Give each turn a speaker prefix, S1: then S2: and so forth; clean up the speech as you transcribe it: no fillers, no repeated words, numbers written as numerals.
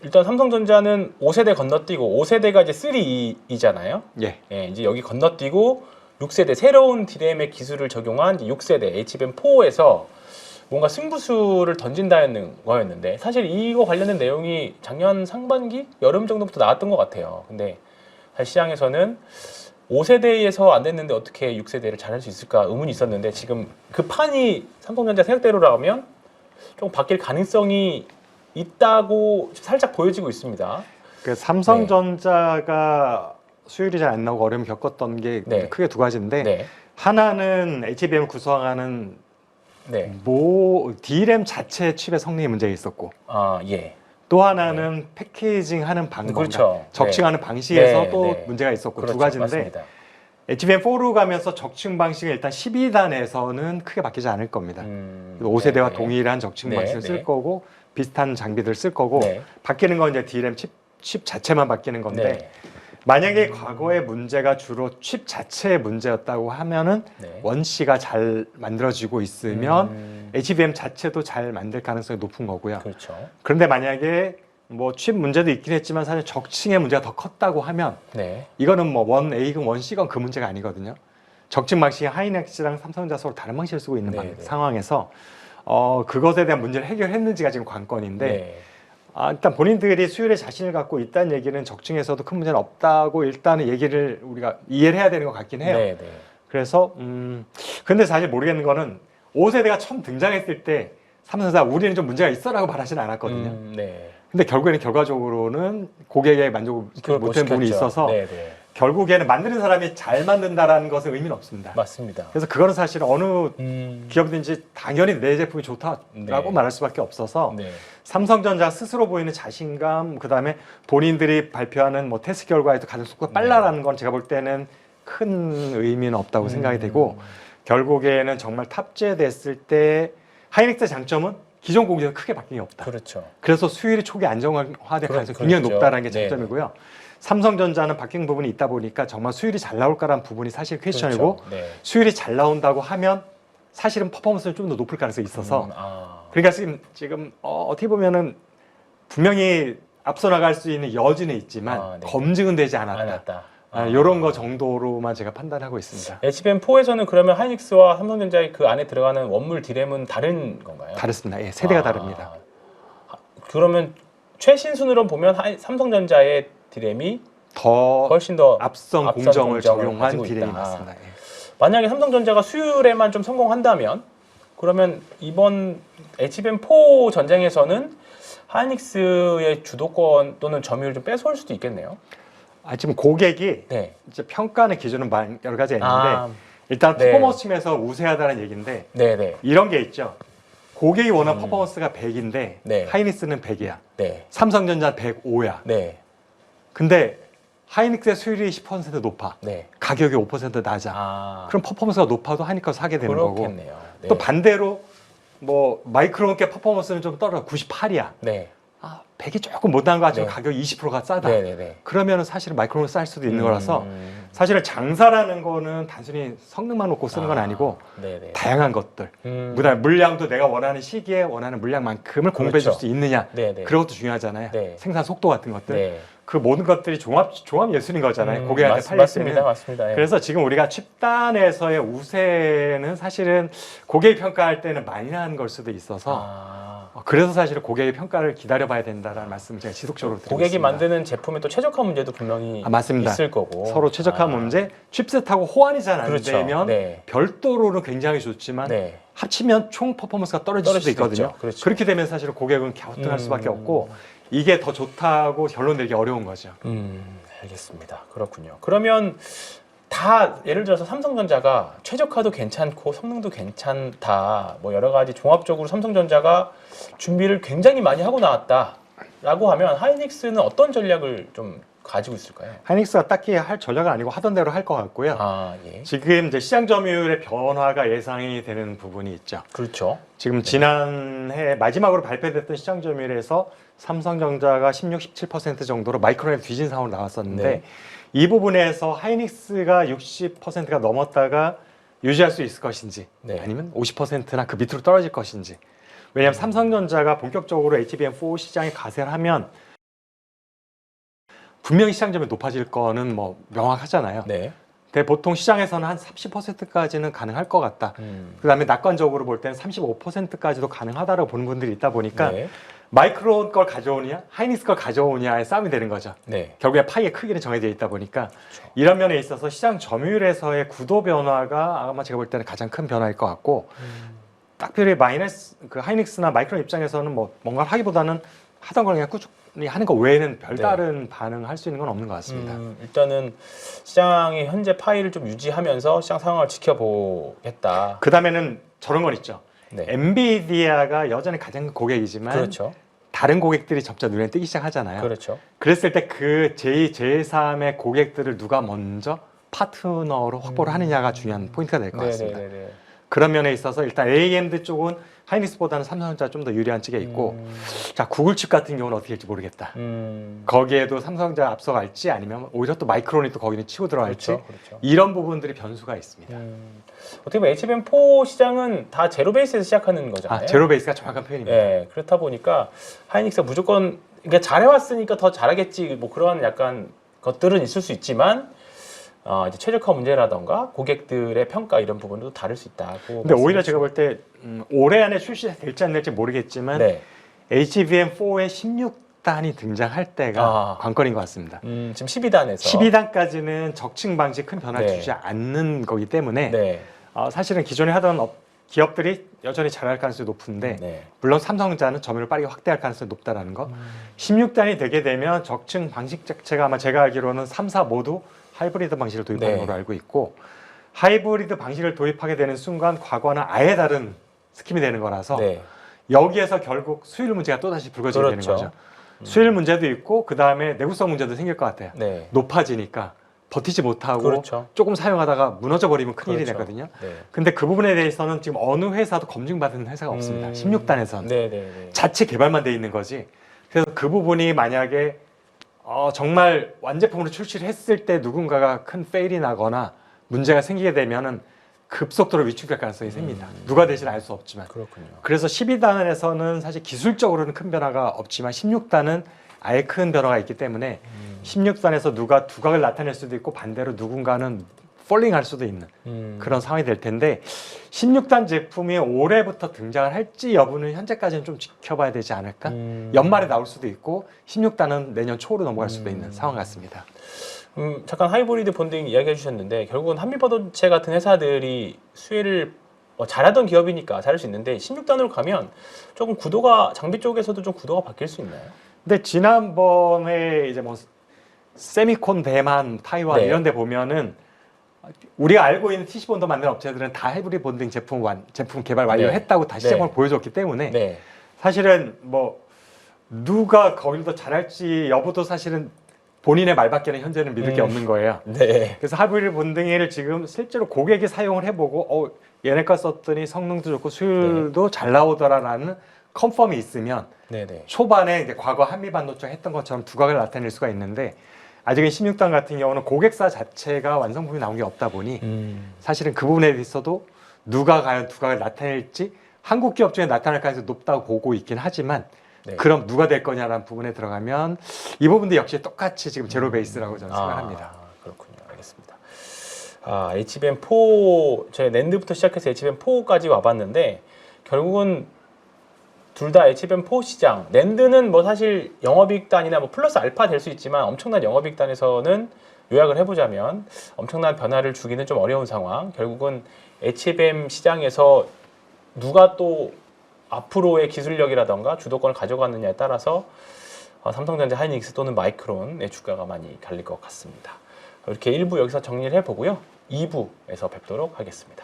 S1: 일단 삼성전자는 5세대 건너뛰고 5세대가 이제 3E잖아요.
S2: 예.
S1: 예, 이제 여기 건너뛰고 6세대 새로운 D램의 기술을 적용한 6세대 HBM4에서 뭔가 승부수를 던진다는 거였는데 사실 이거 관련된 내용이 작년 상반기 여름 정도부터 나왔던 것 같아요. 근데 사실 시장에서는 5세대에서 안 됐는데 어떻게 6세대를 잘할 수 있을까 의문이 있었는데 지금 그 판이 삼성전자 생각대로라면 좀 바뀔 가능성이 있다고 살짝 보여지고 있습니다.
S2: 그 삼성전자가 수율이 잘 안 나오고 어려움을 겪었던 게
S1: 네.
S2: 크게 두 가지인데
S1: 네.
S2: 하나는 HBM을 구성하는
S1: 네.
S2: D램 자체 칩의 성능에 문제가 있었고
S1: 아, 예.
S2: 또 하나는 패키징하는 방법,
S1: 그렇죠.
S2: 적층하는 방식에서
S1: 네,
S2: 또
S1: 네.
S2: 문제가 있었고
S1: 그렇죠.
S2: 두 가지인데
S1: 맞습니다.
S2: HBM4로 가면서 적층 방식은 일단 12단에서는 크게 바뀌지 않을 겁니다. 5세대와
S1: 네.
S2: 동일한 적층
S1: 네,
S2: 방식을 쓸
S1: 네.
S2: 거고 비슷한 장비들을 쓸 거고
S1: 네.
S2: 바뀌는 건 이제 D램 칩 자체만 바뀌는 건데
S1: 네.
S2: 만약에 과거의 문제가 주로 칩 자체의 문제였다고 하면은
S1: 네.
S2: 원C가 잘 만들어지고 있으면 HBM 자체도 잘 만들 가능성이 높은 거고요.
S1: 그렇죠.
S2: 그런데 만약에 뭐 칩 문제도 있긴 했지만 사실 적층의 문제가 더 컸다고 하면
S1: 네.
S2: 이거는 뭐 원 A건 원 C건 그 문제가 아니거든요. 적층 방식이 하이닉스랑 삼성전자 서로 다른 방식을 쓰고 있는
S1: 네, 네.
S2: 상황에서 그것에 대한 문제를 해결했는지가 지금 관건인데
S1: 네.
S2: 일단 본인들이 수율에 자신을 갖고 있다는 얘기는 적층에서도 큰 문제는 없다고 일단은 얘기를 우리가 이해를 해야 되는 것 같긴 해요.
S1: 네. 네.
S2: 그래서 근데 사실 모르겠는 거는 5세대가 처음 등장했을 때 삼성전자 우리는 좀 문제가 있어라고 말하지는 않았거든요.
S1: 네.
S2: 근데 결과적으로는 고객의 만족을
S1: 그걸
S2: 못한 부분이
S1: 시켰죠.
S2: 있어서
S1: 네. 네.
S2: 결국에는 만드는 사람이 잘 만든다라는 것은 의미는 없습니다.
S1: 맞습니다.
S2: 그래서 그거는 사실 어느
S1: 음.
S2: 기업이든지 당연히 내 제품이 좋다라고
S1: 네.
S2: 말할 수밖에 없어서
S1: 네.
S2: 삼성전자 스스로 보이는 자신감, 그다음에 본인들이 발표하는 뭐 테스트 결과에도 가장 속도가 빨라라는 건 제가 볼 때는 큰 의미는 없다고 생각이 되고 결국에는 정말 탑재됐을 때 하이닉스의 장점은 기존 공급에서 크게 바뀐 게 없다.
S1: 그렇죠.
S2: 그래서 수율이 초기 안정화될 가능성이 굉장히
S1: 그렇죠.
S2: 높다는 게
S1: 네.
S2: 장점이고요. 삼성전자는 바뀐 부분이 있다 보니까 정말 수율이 잘 나올 거라는 부분이 사실 퀘스천이고
S1: 그렇죠. 네.
S2: 수율이 잘 나온다고 하면 사실은 퍼포먼스는 좀 더 높을 가능성이 있어서 그러니까 지금 어떻게 보면은 분명히 앞서 나갈 수 있는 여지는 있지만
S1: 네.
S2: 검증은 되지 않았다. 이런 거 정도로만 제가 판단하고 있습니다.
S1: HBM4에서는 그러면 하이닉스와 삼성전자의 그 안에 들어가는 원물 D램은 다른 건가요?
S2: 다릅니다. 예, 세대가 다릅니다.
S1: 그러면 최신 순으로 보면 삼성전자의 D램이 훨씬 더
S2: 앞선 공정을 적용한
S1: 가지고
S2: D램이
S1: 있다.
S2: 맞습니다. 예.
S1: 만약에 삼성전자가 수율에만 좀 성공한다면 그러면 이번 HBM4 전쟁에서는 하이닉스의 주도권 또는 점유율을 좀 뺏어올 수도 있겠네요.
S2: 지금 고객이
S1: 네.
S2: 이제 평가하는 기준은 여러 가지가 있는데 일단
S1: 네.
S2: 퍼포먼스 측면에서 우세하다는 얘기인데
S1: 네네.
S2: 이런 게 있죠. 고객이 원하는 퍼포먼스가 100인데
S1: 네.
S2: 하이닉스는 100이야.
S1: 네.
S2: 삼성전자는 105야.
S1: 네.
S2: 근데 하이닉스의 수율이 10% 높아.
S1: 네.
S2: 가격이 5% 낮아. 그럼 퍼포먼스가 높아도 하이닉스가 사게 되는
S1: 그렇겠네요.
S2: 거고.
S1: 네.
S2: 또 반대로 뭐 마이크론계 퍼포먼스는 좀 떨어져 98이야.
S1: 네.
S2: 100이 조금 못한 거 같지만
S1: 네.
S2: 가격이 20%가 싸다.
S1: 네네네.
S2: 그러면 사실은 마이크론을 쌀 수도 있는 거라서 사실은 장사라는 거는 단순히 성능만 놓고 쓰는 건 아니고
S1: 네네.
S2: 다양한 것들. 그다음에 물량도 내가 원하는 시기에 원하는 물량만큼을 공급해 줄 수 있느냐.
S1: 네네.
S2: 그런 것도 중요하잖아요.
S1: 네.
S2: 생산 속도 같은 것들.
S1: 네.
S2: 그 모든 것들이 종합 예술인 거잖아요. 고객한테 팔릴 때는.
S1: 맞습니다. 예.
S2: 그래서 지금 우리가 칩단에서의 우세는 사실은 고객이 평가할 때는 많이 나는 걸 수도 있어서 그래서 사실은 고객의 평가를 기다려봐야 된다는 말씀을 제가 지속적으로 드리고
S1: 고객이
S2: 있습니다.
S1: 만드는 제품의 또 최적화 문제도 분명히
S2: 맞습니다.
S1: 있을 거고
S2: 서로 최적화 문제, 칩셋하고 호환이 잘 안
S1: 그렇죠.
S2: 되면
S1: 네.
S2: 별도로는 굉장히 좋지만
S1: 네.
S2: 합치면 총 퍼포먼스가 떨어질 수도 있거든요.
S1: 그렇죠.
S2: 그렇게 되면 사실은 고객은 갸우뚱할 수밖에 없고 이게 더 좋다고 결론 내기 어려운 거죠.
S1: 알겠습니다. 그렇군요. 그러면 다 예를 들어서 삼성전자가 최적화도 괜찮고 성능도 괜찮다. 뭐 여러 가지 종합적으로 삼성전자가 준비를 굉장히 많이 하고 나왔다라고 하면 하이닉스는 어떤 전략을 좀 가지고 있을까요?
S2: 하이닉스가 딱히 할 전략은 아니고 하던 대로 할 것 같고요.
S1: 예.
S2: 지금 이제 시장 점유율의 변화가 예상이 되는 부분이 있죠.
S1: 그렇죠.
S2: 지금 지난해 마지막으로 발표됐던 시장 점유율에서 삼성전자가 16, 17% 정도로 마이크론에 뒤진 상황으로 나왔었는데
S1: 네.
S2: 이 부분에서 하이닉스가 60%가 넘었다가 유지할 수 있을 것인지
S1: 네.
S2: 아니면 50%나 그 밑으로 떨어질 것인지. 왜냐하면 삼성전자가 본격적으로 HBM4 시장에 가세를 하면 분명히 시장점이 높아질 거는 뭐 명확하잖아요.
S1: 네.
S2: 근데 보통 시장에서는 한 30%까지는 가능할 것 같다. 그다음에 낙관적으로 볼 때는 35%까지도 가능하다고 보는 분들이 있다 보니까
S1: 네.
S2: 마이크론 걸 가져오느냐, 하이닉스 걸 가져오느냐의 싸움이 되는 거죠.
S1: 네.
S2: 결국에 파이의 크기는 정해져 있다 보니까
S1: 그렇죠.
S2: 이런 면에 있어서 시장 점유율에서의 구도 변화가 아마 제가 볼 때는 가장 큰 변화일 것 같고 딱별히 그 하이닉스나 마이크론 입장에서는 뭐 뭔가를 하기보다는 하던 걸 그냥 꾸준히 하는 거 외에는 별다른 반응을 할 수 있는 건 없는 것 같습니다.
S1: 일단은 시장의 현재 파이를 좀 유지하면서 시장 상황을 지켜보겠다.
S2: 그 다음에는 저런 건 있죠.
S1: 네.
S2: 엔비디아가 여전히 가장 큰 고객이지만
S1: 그렇죠.
S2: 다른 고객들이 점차 눈에 띄기 시작하잖아요.
S1: 그렇죠.
S2: 그랬을 때 그 제2, 제3의 고객들을 누가 먼저 파트너로 확보를 하느냐가 중요한 포인트가 될 것 같습니다.
S1: 네네네.
S2: 그런 면에 있어서 일단 AMD 쪽은 하이닉스보다는 삼성전자 좀 더 유리한 측에 있고 자 구글칩 같은 경우는 어떻게 될지 모르겠다. 거기에도 삼성전자 앞서갈지 아니면 오히려 또 마이크론이 또 거기는 치고 들어갈지
S1: 그렇죠.
S2: 이런 부분들이 변수가 있습니다.
S1: 어떻게 보면 HBM4 시장은 다 제로 베이스에서 시작하는 거잖아요.
S2: 제로 베이스가 정확한 표현입니다.
S1: 네, 그렇다 보니까 하이닉스가 무조건 그러니까 잘해왔으니까 더 잘하겠지 뭐 그런 약간 것들은 있을 수 있지만 이제 최적화 문제라던가 고객들의 평가 이런 부분도 다를 수 있다고.
S2: 근데 오히려 제가 볼 때 올해 안에 출시될지 안 될지 모르겠지만
S1: 네.
S2: HBM4의 16단이 등장할 때가 관건인 것 같습니다.
S1: 지금 12단에서
S2: 12단까지는 적층 방식 큰 변화를
S1: 네.
S2: 주지 않는 거기 때문에
S1: 네.
S2: 사실은 기존에 하던 기업들이 여전히 잘할 가능성이 높은데
S1: 네.
S2: 물론 삼성전자는 점유율을 빠르게 확대할 가능성이 높다라는 거. 16단이 되게 되면 적층 방식 자체가 아마 제가 알기로는 3, 4 모두 하이브리드 방식을 도입하는
S1: 네.
S2: 걸로 알고 있고 하이브리드 방식을 도입하게 되는 순간 과거와는 아예 다른 스킴이 되는 거라서
S1: 네.
S2: 여기에서 결국 수율 문제가 또다시 불거지게
S1: 그렇죠.
S2: 되는 거죠. 수율 문제도 있고 그 다음에 내구성 문제도 생길 것 같아요.
S1: 네.
S2: 높아지니까 버티지 못하고
S1: 그렇죠.
S2: 조금 사용하다가 무너져 버리면 큰일이
S1: 그렇죠.
S2: 되거든요.
S1: 네.
S2: 근데 그 부분에 대해서는 지금 어느 회사도 검증받은 회사가 없습니다. 16단에서는
S1: 네, 네, 네.
S2: 자체 개발만 돼 있는 거지. 그래서 그 부분이 만약에 정말 완제품으로 출시를 했을 때 누군가가 큰 페일이 나거나 문제가 생기게 되면은 급속도로 위축될 가능성이 생깁니다. 누가 될지는 알 수 없지만.
S1: 그렇군요.
S2: 그래서 12단에서는 사실 기술적으로는 큰 변화가 없지만 16단은 아예 큰 변화가 있기 때문에 16단에서 누가 두각을 나타낼 수도 있고 반대로 누군가는 폴링할 수도 있는 그런 상황이 될 텐데 16단 제품이 올해부터 등장을 할지 여부는 현재까지는 좀 지켜봐야 되지 않을까? 연말에 나올 수도 있고 16단은 내년 초로 넘어갈 수도 있는 상황 같습니다.
S1: 잠깐 하이브리드 본딩 이야기해 주셨는데 결국은 한미반도체 같은 회사들이 수혜를 잘하던 기업이니까 잘할 수 있는데 16단으로 가면 조금 구도가 장비 쪽에서도 좀 구도가 바뀔 수 있나요?
S2: 근데 지난번에 이제 뭐 세미콘 대만, 타이완
S1: 네.
S2: 이런 데 보면은 우리가 알고 있는 TC본드 만드는 업체들은 다 하이브리드 본딩 제품 개발 완료했다고 다 시장을 보여줬기 때문에
S1: 네.
S2: 사실은 뭐 누가 거기를 더 잘할지 여부도 사실은 본인의 말밖에는 현재는 믿을 게 없는 거예요.
S1: 네.
S2: 그래서 하이브리드 본딩을 지금 실제로 고객이 사용을 해보고 얘네 거 썼더니 성능도 좋고 수율도 잘 나오더라라는 컨펌이 있으면
S1: 네네.
S2: 초반에 이제 과거 한미반도체가 했던 것처럼 두각을 나타낼 수가 있는데 아직은 16단 같은 경우는 고객사 자체가 완성품이 나온 게 없다 보니 사실은 그 부분에 있어도 누가 과연 두각을 나타낼지 한국 기업 중에 나타날 가능성이 높다고 보고 있긴 하지만
S1: 네.
S2: 그럼 누가 될 거냐라는 부분에 들어가면 이 부분도 역시 똑같이 지금 제로 베이스라고 저는 생각합니다.
S1: 그렇군요. 알겠습니다. HBM4 저희 낸드부터 시작해서 HBM4까지 와봤는데 결국은 둘 다 HBM4 시장, 낸드는 뭐 사실 영업이익단이나 뭐 플러스 알파 될 수 있지만 엄청난 영업이익단에서는 요약을 해보자면 엄청난 변화를 주기는 좀 어려운 상황. 결국은 HBM 시장에서 누가 또 앞으로의 기술력이라던가 주도권을 가져가느냐에 따라서 삼성전자, 하이닉스 또는 마이크론의 주가가 많이 갈릴 것 같습니다. 이렇게 1부 여기서 정리를 해보고요. 2부에서 뵙도록 하겠습니다.